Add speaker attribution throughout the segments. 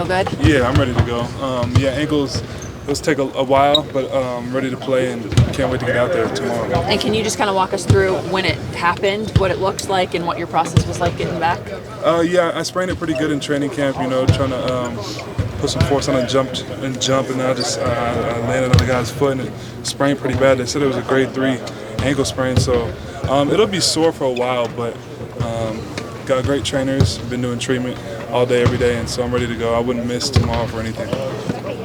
Speaker 1: feel good?
Speaker 2: Yeah, I'm ready to go. Ankles, it'll take a while, but I'm ready to play and can't wait to get out there tomorrow.
Speaker 1: And can you just kind of walk us through when it happened, what it looks like, and what your process was like getting back?
Speaker 2: I sprained it pretty good in training camp, trying to put some force on and jump, and then I landed on the guy's foot and it sprained pretty bad. They said it was a grade 3 ankle sprain, so it'll be sore for a while, but got great trainers, been doing treatment all day, every day, and so I'm ready to go. I wouldn't miss tomorrow for anything.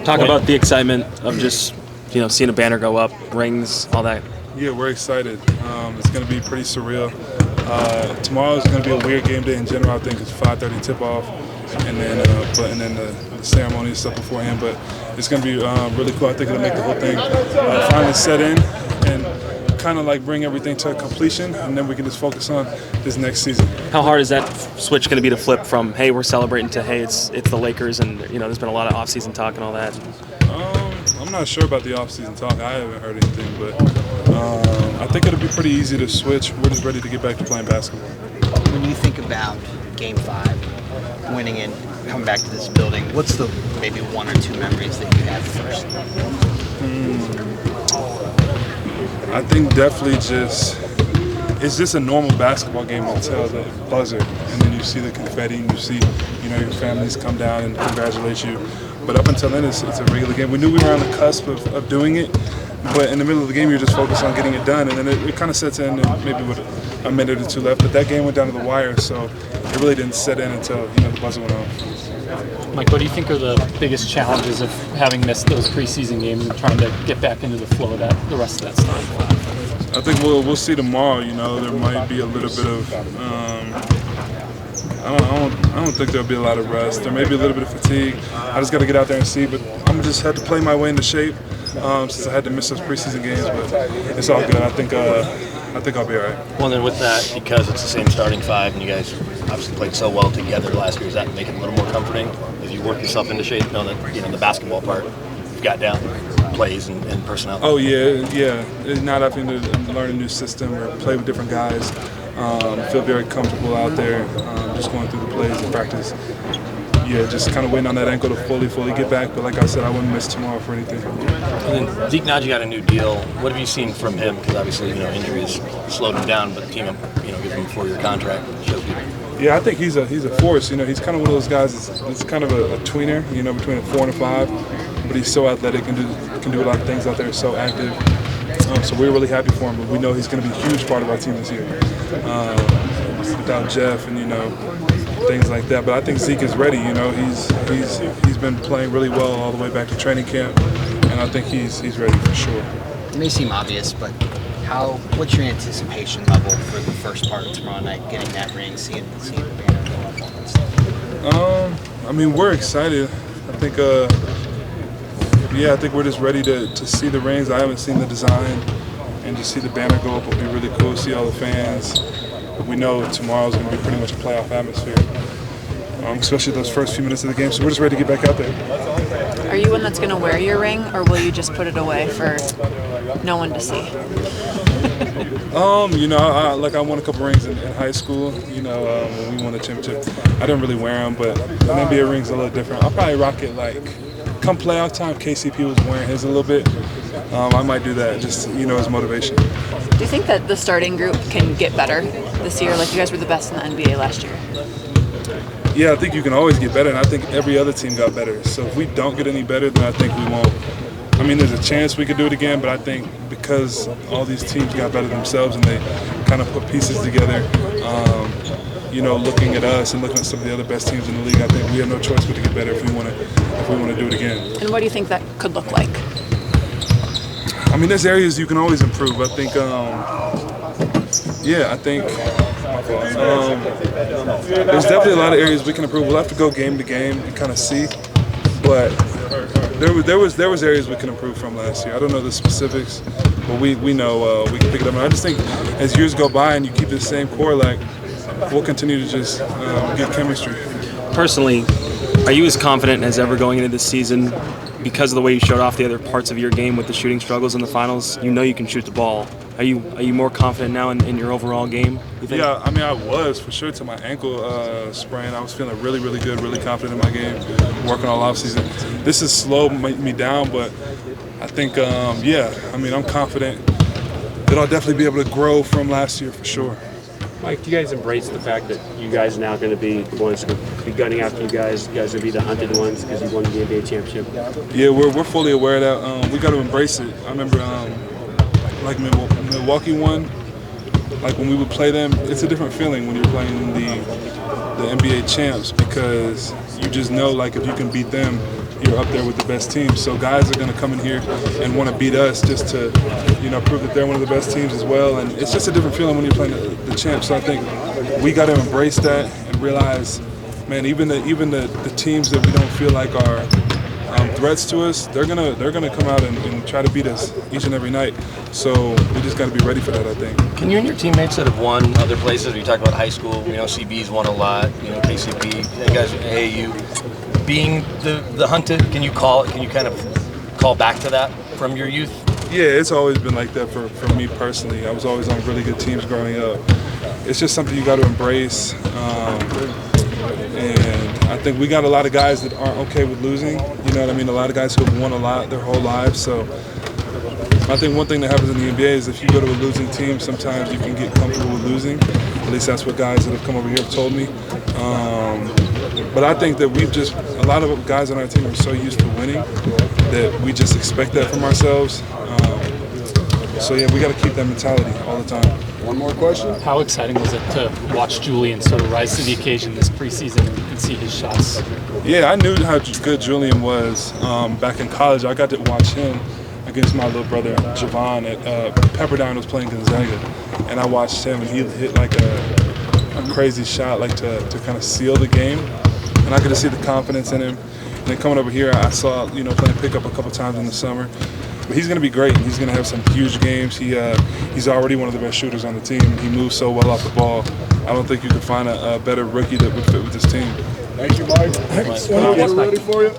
Speaker 3: Talk about the excitement of just seeing a banner go up, rings, all that.
Speaker 2: Yeah, we're excited. It's going to be pretty surreal. Tomorrow is going to be a weird game day in general. I think it's 5:30 tip-off, and then the ceremony and stuff beforehand. But it's going to be really cool. I think it'll make the whole thing finally set in and kind of like bring everything to a completion, and then we can just focus on this next season.
Speaker 3: How hard is that switch going to be to flip from, hey, we're celebrating, to, hey, it's the Lakers, and there's been a lot of off-season talk and all that?
Speaker 2: I'm not sure about the off-season talk. I haven't heard anything, but I think it'll be pretty easy to switch. We're just ready to get back to playing basketball.
Speaker 4: When you think about Game 5, winning and coming back to this building, what's the maybe 1 or 2 memories that you have first?
Speaker 2: I think definitely it's just a normal basketball game until the buzzer, and then you see the confetti, and you see your families come down and congratulate you. But up until then, it's a regular game. We knew we were on the cusp of doing it, but in the middle of the game, you're just focused on getting it done, and then it kind of sets in, and maybe with a minute or 2 left. But that game went down to the wire, so it really didn't set in until the buzzer went off.
Speaker 5: Mike, what do you think are the biggest challenges of having missed those preseason games and trying to get back into the flow of the rest of that stuff?
Speaker 2: I think we'll see tomorrow. There might be a little bit of I don't think there'll be a lot of rest. There may be a little bit of fatigue. I just got to get out there and see. But I'm just have to play my way into shape since I had to miss those preseason games. But it's all good. I think I'll be all right.
Speaker 6: Well, then with that, because it's the same starting 5, and you guys obviously played so well together last year, does that make it a little more comforting as you work yourself into shape? Knowing that the basketball part you've got down, plays and personnel.
Speaker 2: Oh yeah. It's not having to learn a new system or play with different guys. Feel very comfortable out there, just going through the plays and practice. Yeah, just kind of waiting on that ankle to fully get back. But like I said, I wouldn't miss tomorrow for anything.
Speaker 6: And then Zeke Naji got a new deal. What have you seen from him? Because obviously, injuries slowed him down, but the team, gives him a 4-year contract. Shows people.
Speaker 2: Yeah, I think he's a force. He's kind of one of those guys that's kind of a tweener. Between a 4 and a 5. But he's so athletic and can do a lot of things out there. So active. So we're really happy for him. But we know he's going to be a huge part of our team this year. Without Jeff and things like that. But I think Zeke is ready. He's been playing really well all the way back to training camp, and I think he's ready for sure.
Speaker 4: It may seem obvious, but what's your anticipation level for the first part of tomorrow night, getting that ring, seeing the banner go up, all that stuff?
Speaker 2: We're excited. I think we're just ready to see the rings. I haven't seen the design, and just see the banner go up will be really cool. See all the fans. But we know tomorrow's going to be pretty much a playoff atmosphere, especially those first few minutes of the game. So we're just ready to get back out there.
Speaker 1: Are you one that's going to wear your ring, or will you just put it away for no one to see?
Speaker 2: I won a couple rings in high school. When we won the championship, I didn't really wear them, but an NBA ring's a little different. I'll probably rock it come playoff time. KCP was wearing his a little bit. I might do that just as motivation.
Speaker 1: Do you think that the starting group can get better this year? Like, you guys were the best in the NBA last year.
Speaker 2: Yeah, I think you can always get better, and I think every other team got better. So if we don't get any better, then I think we won't. There's a chance we could do it again, but I think because all these teams got better themselves and they kind of put pieces together, looking at us and looking at some of the other best teams in the league, I think we have no choice but to get better if we want to do it again.
Speaker 1: And what do you think that could look like?
Speaker 2: There's areas you can always improve. I think, there's definitely a lot of areas we can improve. We'll have to go game to game and kind of see, but there was areas we can improve from last year. I don't know the specifics, but we know we can pick it up. And I just think as years go by and you keep the same core, we'll continue to just get chemistry.
Speaker 3: Personally, are you as confident as ever going into this season because of the way you showed off the other parts of your game with the shooting struggles in the finals? You can shoot the ball. Are you more confident now in your overall game, you think?
Speaker 2: Yeah, I mean, I was for sure till my ankle sprain. I was feeling really, really good, really confident in my game, working all offseason. This has slowed me down, but I think, yeah, I mean, I'm confident that I'll definitely be able to grow from last year for sure.
Speaker 7: Mike, do you guys embrace the fact that you guys are now going to be the ones who will be gunning after you guys? You guys will be the hunted ones because you won the NBA championship.
Speaker 2: Yeah, we're fully aware of that. We got to embrace it. I remember, like Milwaukee won. Like when we would play them, it's a different feeling when you're playing the NBA champs because you just know like if you can beat them, you're up there with the best teams. So guys are going to come in here and want to beat us just to, prove that they're one of the best teams as well. And it's just a different feeling when you're playing the champs. So I think we got to embrace that and realize, man, even the teams that we don't feel like are threats to us, they're gonna come out and try to beat us each and every night. So we just got to be ready for that, I think.
Speaker 6: Can you and your teammates that have won other places, we talked about high school, CB's won a lot, KCP, you guys at AAU, being the hunted, can you kind of call back to that from your youth?
Speaker 2: Yeah, it's always been like that for me personally. I was always on really good teams growing up. It's just something you got to embrace. And I think we got a lot of guys that aren't okay with losing. You know what I mean? A lot of guys who have won a lot their whole lives. So I think one thing that happens in the NBA is if you go to a losing team, sometimes you can get comfortable with losing. At least that's what guys that have come over here have told me. But I think that a lot of guys on our team are so used to winning that we just expect that from ourselves. So yeah, we got to keep that mentality all the time.
Speaker 8: One more question.
Speaker 5: How exciting was it to watch Julian sort of rise to the occasion this preseason and see his shots?
Speaker 2: Yeah, I knew how good Julian was back in college. I got to watch him against my little brother Javon at Pepperdine was playing Gonzaga, and I watched him and he hit like a crazy shot like to kind of seal the game, and I could just see the confidence in him. And then coming over here, I saw playing pickup a couple times in the summer. But he's going to be great. He's going to have some huge games. He's already one of the best shooters on the team. He moves so well off the ball. I don't think you could find a better rookie that would fit with this team.
Speaker 8: Thank you, Mike. Thanks. Ready for you.